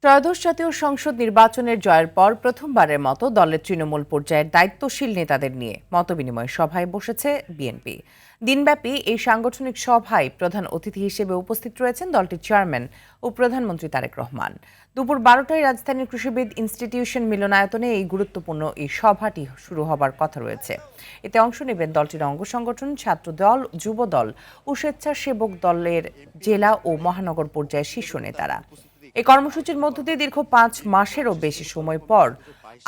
ত্রয়োদশ জাতীয় সংসদ নির্বাচনের জয়ের পর প্রথমবারের মতো দলের তৃণমূল পর্যায়ের দায়িত্বশীল নেতাদের নিয়ে মতবিনিময় সভায় বসেছে বিএনপি। দিনব্যাপী এই সাংগঠনিক সভায় প্রধান অতিথি হিসেবে উপস্থিত রয়েছেন দলটির চেয়ারম্যান ও প্রধানমন্ত্রী তারেক রহমান। দুপুর 12টায় রাজধানীর কৃষিবিদ ইনস্টিটিউশন মিলনায়তনে এই গুরুত্বপূর্ণ এই সভাটি শুরু হবার কথা রয়েছে। এতে অংশ নেবেন দলটির অঙ্গ সংগঠন, ছাত্রদল, যুবদল ও স্বেচ্ছাসেবক দলের জেলা ও মহানগর পর্যায়ের শীর্ষ নেতারা। এই কর্মসূচির মধ্য দিয়ে দীর্ঘ 5 মাসেরও বেশি সময় পর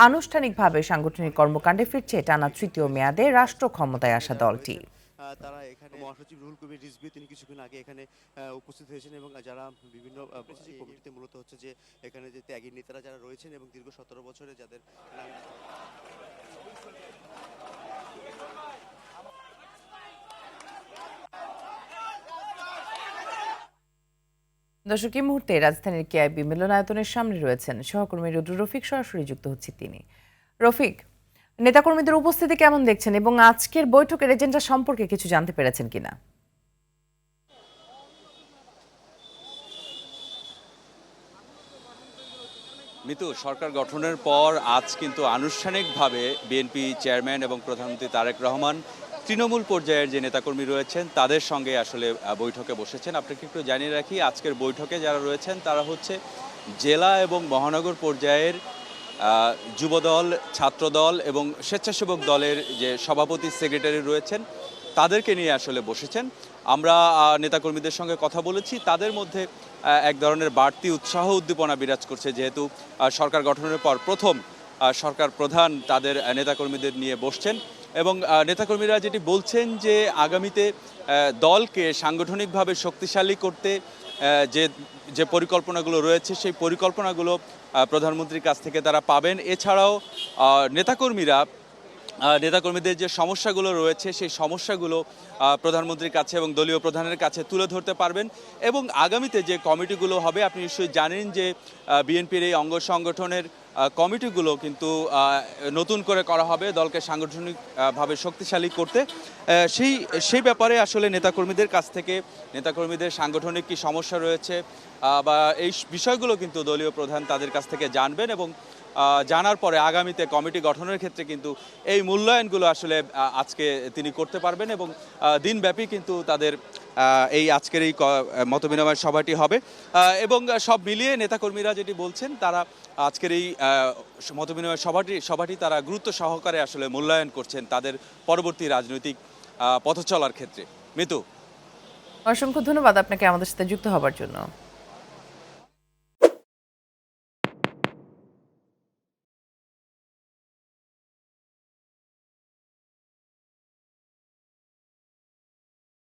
আনুষ্ঠানিকভাবে সাংগঠনিক কর্মকাণ্ডে ফিরছে টানা তৃতীয় মেয়াদে রাষ্ট্র ক্ষমতায় আসা দলটি। তারা এখানে মহাসচিব রুহুল কবির রিজভী তিনি কিছুক্ষণ আগে এখানে উপস্থিত হয়েছেন এবং যারা বিভিন্ন কমিটিতে মূলত হচ্ছে যে এখানে যে ত্যাগী নেতারা যারা রয়েছেন এবং দীর্ঘ 17 বছরে যাদের দর্শক, এই মুহূর্তে রাজধানীর কেআইবি মিলনায়তনের সামনে রয়েছেন সহকর্মী রুদ্র রফিক। সরাসরি যুক্ত হচ্ছে তিনি। রফিক, নেতাকর্মীদের উপস্থিতি কেমন দেখছেন এবং আজকের বৈঠকের এজেন্ডা সম্পর্কে কিছু জানতে পেরেছেন কিনা? মিতু, সরকার গঠনের পর আজ কিন্তু আনুষ্ঠানিকভাবে বিএনপি চেয়ারম্যান এবং প্রধানমন্ত্রী তারেক রহমান তৃণমূল পর্যায়ের যে নেতাকর্মী রয়েছেন তাদের সঙ্গে আসলে বৈঠকে বসেছেন। আপনাকে একটু জানিয়ে রাখি, আজকের বৈঠকে যারা রয়েছেন তারা হচ্ছে জেলা এবং মহানগর পর্যায়ের যুবদল, ছাত্রদল এবং স্বেচ্ছাসেবক দলের যে সভাপতি, সেক্রেটারি রয়েছেন তাদেরকে নিয়ে আসলে বসেছেন। আমরা নেতাকর্মীদের সঙ্গে কথা বলেছি, তাদের মধ্যে এক ধরনের বাড়তি উৎসাহ উদ্দীপনা বিরাজ করছে, যেহেতু সরকার গঠনের পর প্রথম সরকার প্রধান তাদের নেতাকর্মীদের নিয়ে বসছেন। এবং নেতাকর্মীরা যেটি বলছেন যে আগামীতে দলকে সাংগঠনিকভাবে শক্তিশালী করতে যে যে পরিকল্পনাগুলো রয়েছে সেই পরিকল্পনাগুলো প্রধানমন্ত্রীর কাছ থেকে তারা পাবেন। এছাড়াও নেতাকর্মীদের যে সমস্যাগুলো রয়েছে সেই সমস্যাগুলো প্রধানমন্ত্রীর কাছে এবং দলীয় প্রধানের কাছে তুলে ধরতে পারবেন। এবং আগামীতে যে কমিটিগুলো হবে, আপনি নিশ্চয়ই জানেন যে বিএনপির এই অঙ্গ সংগঠনের কমিটিগুলো কিন্তু নতুন করে করা হবে দলকে সাংগঠনিকভাবে শক্তিশালী করতে। সেই ব্যাপারে আসলে নেতাকর্মীদের কাছ থেকে নেতাকর্মীদের সাংগঠনিক কী সমস্যা রয়েছে বা এই বিষয়গুলো কিন্তু দলীয় প্রধান তাদের কাছ থেকে জানবেন এবং জানার পরে আগামীতে কমিটি গঠনের ক্ষেত্রে কিন্তু এই মূল্যায়নগুলো আসলে আজকে তিনি করতে পারবেন এবং দিনব্যাপী কিন্তু তাদের এই আজকের এই মতবিনিময় সভাটি হবে। এবং সব মিলিয়ে নেতাকর্মীরা যেটি বলছেন, তারা আজকের এই মতবিনিময় সভাটি তারা গুরুত্ব সহকারে আসলে মূল্যায়ন করছেন তাদের পরবর্তী রাজনৈতিক পথ চলার ক্ষেত্রে। মিতু, অসংখ্য ধন্যবাদ আপনাকে আমাদের সাথে যুক্ত হবার জন্য।